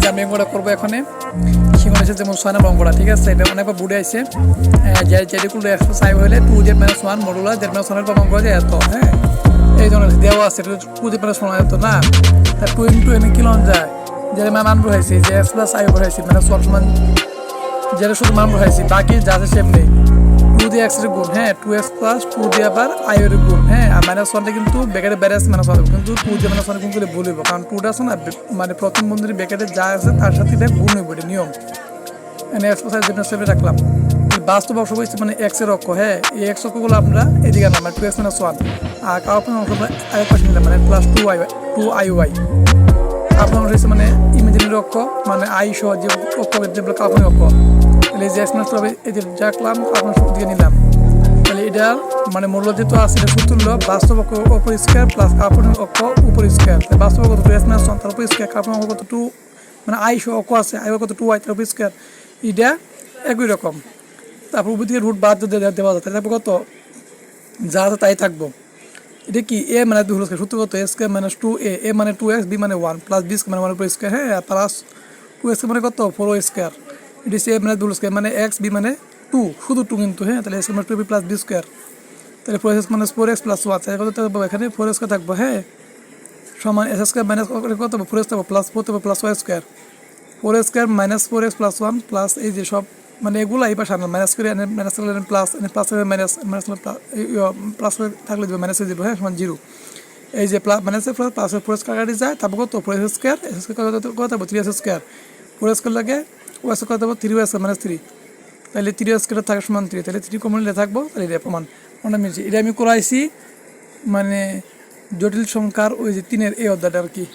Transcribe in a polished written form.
যে আমি অঙ্কটা করবো এখানে সেখানে এসে যেমন 6 নম্বর অঙ্কটা, ঠিক আছে? এটা অনেকবার বুড়ে আসছে যেগুলো একশো সাইভ হলে 2z-1 মডুলা z-1 প্রমাণ করা যায় এত। হ্যাঁ, এই জন্য দেওয়া আছে 2z-1 এত না, তার 2 ইন্টু এনে কি লন যায় যে মান বসাইছি যে x প্লাস i বসাইছি মানে 1 সমান যেটা শুধু মান বসাইছি, বাকি যা আছে সেম নেই। 2 দিয়ে x এর গুণ, হ্যাঁ 2x প্লাস 2 দিয়ে আবার i এর গুণ, হ্যাঁ আর -1টা কিন্তু ব্র্যাকেটে বাইরে আছে -1 কিন্তু 2 দিয়ে -1 গুণ করলে ভুল হইব, কারণ 2টা আছে না মানে প্রথম বন্ধনীর ব্র্যাকেটে যা আছে তার সাথে এটা গুণ হইব, এটা নিয়ম। এখানে x প্লাস i জন্য সেভে রাখলাম। বাস্তব অংশ হচ্ছে মানে x এর অক্ষ, হ্যাঁ এই x অক্ষগুলো আমরা এদিকে আনলাম মানে 2x - 1 আর কাল্পনিক অংশ আরেক পাশে নিলাম মানে প্লাস 2iy। কাল্পনিক অংশ হচ্ছে মানে ইমাজিনারি অক্ষ মানে i সহ যে অক্ষ যেগুলো কাল্পনিক অক্ষ, তাহলে যে x - 2 এদের রাখলাম কাল্পনিক অক্ষ দিকে নিলাম। তাহলে এটা মানে মূল্য যেহেতু আছে এটা সূত্রল বাস্তব অক্ষ উপর স্কয়ার প্লাস কাল্পনিক অক্ষ উপর স্কয়ার। বাস্তব অক্ষ 2x - 1 তার উপর স্কয়ার, কাল্পনিক অক্ষ কত 2 মানে i সহ অক্ষ আছে i কত 2y তার উপর স্কয়ার, এটা একই রকম। তারপর উপর দিকে রুট বাদ দেওয়া যায়, তারপর কত যা আছে তাই থাকবো। এটা কি a মানে বি হল সূত্র কত a square minus 2a, a মানে 2x, b মানে 1 প্লাস b মানে 1 উপর স্কয়ার, হ্যাঁ প্লাস 2x মানে কত 4y স্কয়ার। এটা হচ্ছে a মানে বি হল স্কয়ার মানে x b মানে 2 শুধু 2 কিন্তু, হ্যাঁ তাহলে a মানে 2b প্লাস b স্কয়ার, তাহলে 4x মানে 4x প্লাস 1 তাহলে কত থাকবে এখানে 4x থাকবো, হ্যাঁ সমান s স্কয়ার মাইনাস কত 4x থাকবে প্লাস 4 থাকবে plus y square, 4x square minus 4x plus 1 plus এই যে সব মানে এগুলো এই পাশে আনলাম মাইনাস করে মাইনাস করলে plus plus minus minus plus থাকলে দেবে মাইনাস দেবো, হ্যাঁ সমান 0। এই যে প্লাস মাইনাস প্লাস 4x কাটাটি যায় তারপর কত 4x স্কয়ার s স্কয়ার কত হবে 3s স্কয়ার, 4x স্কয়ার লাগে y স্কয়ার কত হবে 3y স্কয়ার মাইনাস 3, তাহলে 3y স্কয়ার থাকে সমান 3, তাহলে 3 কমন নিলে থাকবো, তাহলে এটা প্রমাণ ওটা মিলছে। এটা আমি করাইছি মানে জটিল সংখ্যার ওই যে 3-এর এই অধ্যায়টা আর কি।